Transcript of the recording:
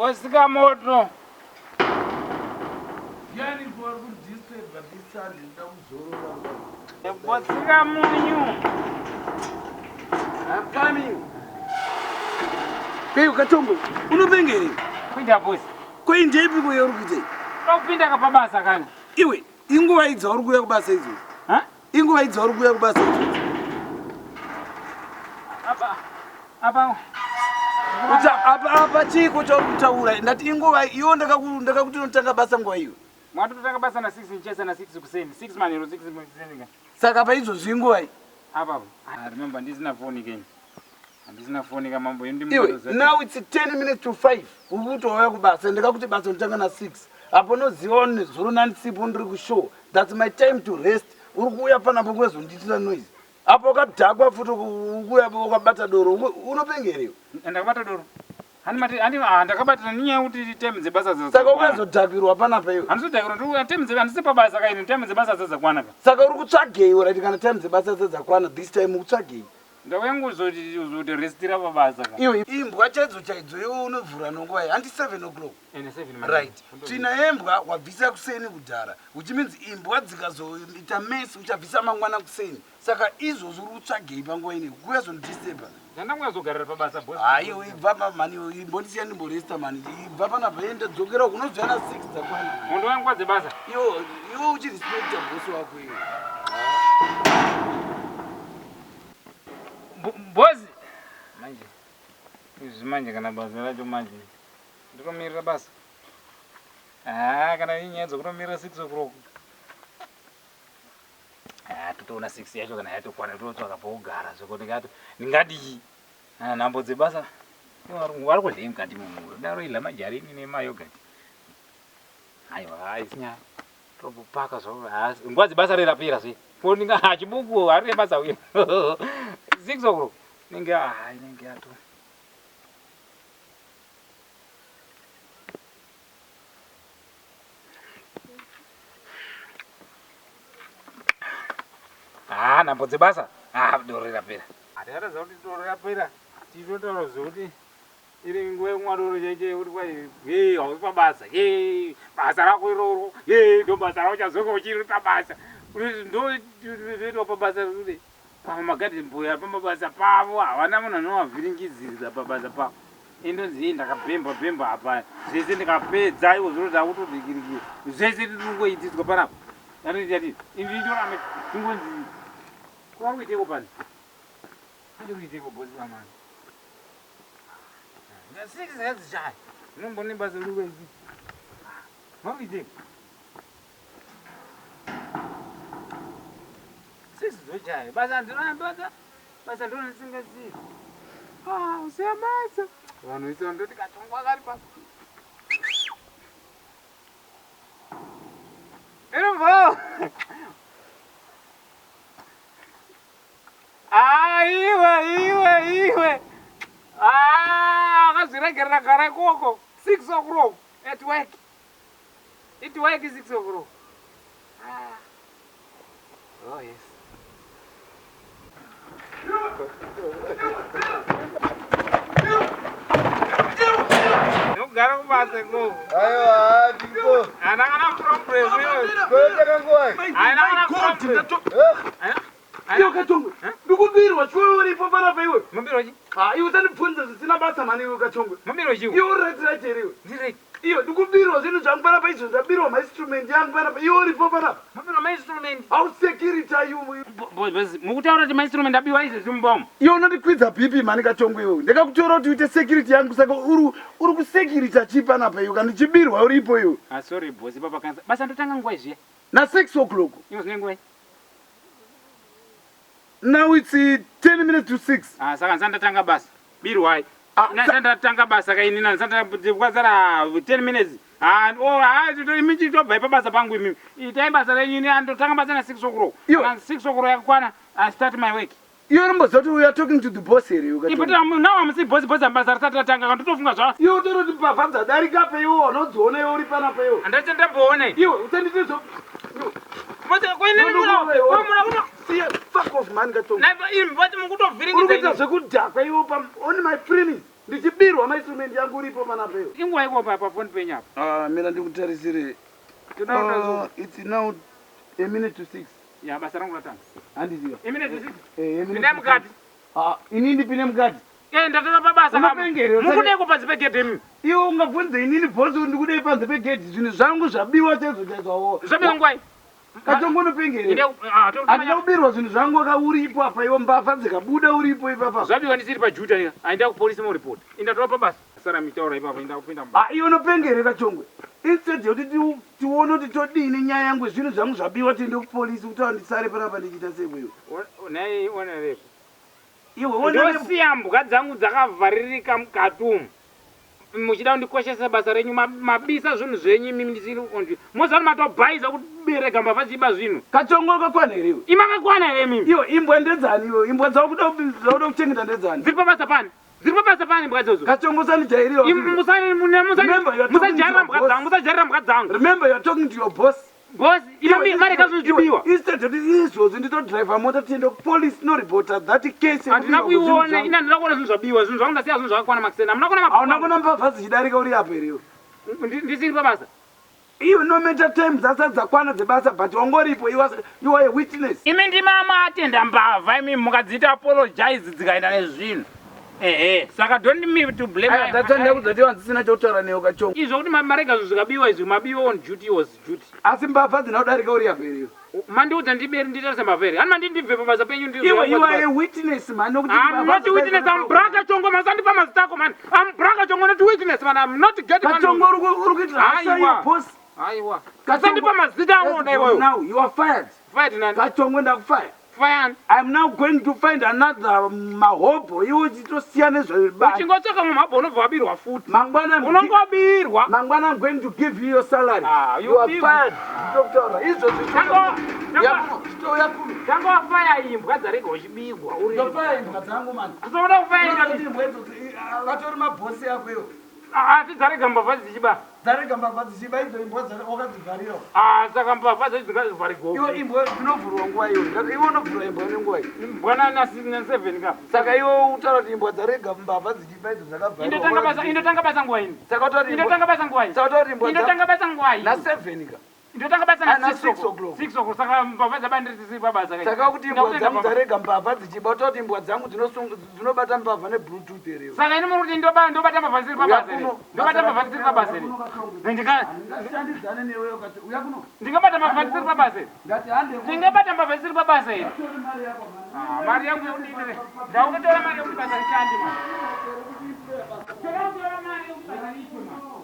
Osika moto. Yani kwa kudisturb badisa ndakuzorora. Osika munyu. I'm coming. Hey, Kachongwe, unopengere? Kuita bosi. Koinde ipi kuye uri kuite? Topinda kapabasa kana. Iwe, inguva idza uri kuya kubasa izvo. Ha? Inguva idza uri kuya kubasa izvo. Apa chiko chauri kutaura. Ndati inguva iyo ndakakuti unotanga basa nguva iyo. Mwatotanga basa na 6 nchesa na 6 kuseni. 6 manero 6 kuseni. Saka pa izvozvi inguva iyi. Apa. Remember ndisina phone again. Ndisina phone kama mambo yendi mbozo. Now it's 10 minutes to 5. Ubutouya kubasa ndakakuti basa unotanga na 6. Apo noziva nezuro nanisipo ndiri kushow. That's my time to rest. Uri kuuya panapo kwezonditira noise. Apo kadhakwa futi ukuya ukabata doro. Unopengerewo? Ndakabata doro. Hani ndakabatira ninya kuti time dzebasa dzasa. Saka ukazodhakirwa panapa iwe. Handizodhakirwa ndi time dzebasa ndisi pabasa kaini time dzebasa dzakwana ka. Saka uri kutsvagei urati kana time dzebasa dzakwana this time utsvagei? Ndawengu uzoti restira pabasa ka. Iwe imbwa chaidzo iwe unovhura nonguva iyi. Handi 7 o'clock. Ene 7 right. Tina embwa wabvisa kuseni kudhara. Which means imbwa dzikazoita mess uchabvisa mangwana kuseni. Saka izvozvo uri kutsvagei panguva ine kuyazondisturba. Ndandakuyazogarira pabasa bosi. Hayi ibva pamani imbondisiya ndimboresta mani. Ibva panapa ende dzokera kunozoya na 6 dzakwana. Mundu wangu kwadzebasa. Iwe uchirespecta bosi wako iwe. Bosi manje kana basa racho manje ndinomirira basa kana inyaya dzokutomirira 6 o'clock totoona 6 yacho kana yatokwana totsvaka pokugara zvekuti ndingadii nhambo dzebasa vari kudlei mukati mumuro daro idla majarini nemayogati aiwa isinya topaka zvo nguva dzebasa rerapera zve poninga chibuku hari rebasa uye 6 o'clock nenge yato nhambo dzebasa doro rerapera hatiratadza kuti doro rapera titotaura zvokuti iri nguva yemwadoro chaiche kuti kwai hausi pabasa basa rako iroro ndo basa rako chazoka uchiri pabasa ndoitwa pabasa rikude pamagadheni boy pamabasa pavo havana munhu anovavhiringizirisa pabasa pavo indonzi ndakabhemba apa zvese ndikapedza iwo zviro zvakutodhikirikira zvese tiringoitidzwa panapa yatoti inditorame tingonzi kuvari kuiteko pani andi kuiteko bosi vamani 6 yadzichaya inombone basa rikuizi vari kuiteko 6 dzochaya basa ndinoambata basa ndonasingasiyi usiyamasa vanhu isi vandoti Kachongwe kari pasi inombo iwe akazviregerera gara ikoko 6 o'clock at work it work 6 o'clock oh yes gara kubasa ko aiwa ndiko ana kana problem kweteka nguwa ana kana problem Iyo Kachongwe ndikubirwa chiwe uripo panapa iwe mubiro chi iwe utandibvunza zvisina basa mani iwe Kachongwe mubiro chi iwe uright here direct iyo ndikubirwa zvinhu zvangu panapa izvo zvabirwa mainstrument yangu panapa iwe uripo panapa mubiro mainstrument how security are you boss mukutaura kuti mainstrument abiwa izvo zvimbomo iwe unondikwidza bp mani Kachongwe iwe ndakakutora kuti uite security yangu saka uri kusecurity chi panapa iwe kana chibirwa uripo iwe sorry boss papa kanza basa ndotanga nguva izviya na 6 o'clock iwe zvine nguva now it's 10 minutes to 6 saka nsandatanga basa birwai nsandatanga basa kaini nsandakwazara 10 minutes imi chitobva pabasa pangu imimi itai basa renyini andotanga basa na 6 o'clock 6 o'clock yakwana I start my work iwe unomboziva kuti we are talking to the boss here but now I'm saying boss basa risati ratanga kandotofunga zva iwe utoroti bhabva darika pa iwe wanodziona iwe uri panapa iwe andachandamboona iwe utanditizo fuck off man Kachongwe mukutovhiringidza zvekudhakwa iwe on my premise ndichibirwa wa mainstrument yangu uripo mana peyo. Ingwa iko pa phone pay nyapa. Mina ndikutarisire. It's now a minute to 6. Ya basa rangu latanga. Andiziwa. A minute to 6. Pine mukati. Inini pine mukati. Ndataka pabasa Unapengere. Mukudeko panze pegate mimi. Iwo ungabvunze inini bosi ndikude panze pegate zvinhu zvangu zvabiwa chaizvo. Zvabiwa ngwai. Kachongwe unopengere. Andina kubirwa zvinhu zvangu uripo apa iwo mbavha dzikabuda uripo ipapa. Zvabiwa ndisiri pajuta ika. Aenda kupolisi mo report. Indatova pabasa. Sara mitaura ipapa inda kupinda mba. Iwo unopengere Kachongwe. Instead yoti tione kuti todini nyaya yangu zvinhu zvangu zvabiwa tiende kupolisi kuti andisare panapa ndichita sewewe. Nai ona repo. Iwe ona ndosiya mbwa dzangu dzakavharirika mukati umu. Muchida kundikoshesa basa renyu mabisa zvinhu zvenyu mimi ndisiri kundi. Mozana matobhaiza kubereka mbavha dziba zvinhu. Kachongwe kakwana here iwe. Imakakwana here mimi. Iwe imbwa ndedzani iwe. Imbwa dzakuda kuchengeta ndedzani. Dziri pabasa pani. Dziri pabasa pani mbwa dzodzo. Kachongwe usanijairiwa. Musajarira mbwa dzangu. Musajarira mbwa dzangu. Remember you are talking to your boss. Boss, mari kazochibiwa. Instead of izvozvo nditodrive mota tiende kupolice no reporter that case. Handina kuiona ina ndinakuona zvinhu zvabiwa zvinhu zvangu ndasiya zvinhu zvakakwana makusena. Hauna kuona mbavha dzichidarika uri apa here iwe. Ndisiri pabasa. Iwe no matter time dzasati dzakwana dzebasa but wangoripo you are a witness. Imi ndimama atenda mbavha imi mukadziita apologize dzikaenda nezvinhu. Saka don't me to blame. Ndatanda kuzoti wanzisina chokutaura newe Kachongwe. Izvo kuti marega zvinhu zvikabiwa izvi mabiwa on duty was duty. Asi mbavha dzina kudarika uri apa here iwe. Mandiudza ndiberi nditarise mavere. Hani mandindibve pabasa penyu ndizvo. Iwe you are a witness man. I'm not a witness. I'm Braga Chongo. Masandipa mazita ako man. I'm Braga Chongo, not a witness man. I'm not getting man. Kachongwe uri kuita hasa your boss. Aiwa. Masandipa mazita ako iwewe. Now you are fired. Fired nani? Kachongwe ndakufire. Fired. I'm now going to find another mahobo. Iwe chitosiyana zvebasa. Uchingotsvaka mumabho unobva wabirwa futi. Mangwana unongobirwa. Mangwana I'm going to give you your salary. You are fired. Ndokutaura izvozvo. Tango wafaya imbwa dzarega uchibigwa. Ndofaya imbwa dzangu man. Kuzoda kufaya imbwa idzodzo vatori mabhosi ako iwo. Asi dzarega mbavha dzichiba. Dzarega mbavha dzichiba idzo imbwa wakadzivharira. Saka mbavha dzacho dzingazivharigwa. Iwo imbwa dzinovhurwa nguva iyo. Iwo unovhurwa imbwa nenguva iyi. Mbwana na 7 ka. Saka iwo utaura kuti imbwa dzarega mbavha dzichiba idzo dzakavharirwa. Indotanga basa nguva ini. Saka utaura indotanga basa nguva ini. Saka utaura imbwa indotanga basa nguva ini. Na 7 ka. Ndotanga basa na 6 o'clock. 6 o'clock. Saka mbavha dzabandiri pabasa kai. Saka kuti imbwa dzangu dzarega mbavha dzichiba utaura kuti imbwa dzangu dzinobata mbavha nebluetooth here. Saka ini muri kuti ndobata mbavha dziri pabasa. Ndobata mbavha dziri pabasa. Ndingashandidzane newe ukati uya kuno. Ndingabata mbavha dziri pabasa. Ngati hande. Ndingabata mbavha dziri pabasa iri. Mari yangu yekudindire. Ndaunotora mari yekuti basa rishandi man. Ndaunotora mari yekuti basa rishandi man.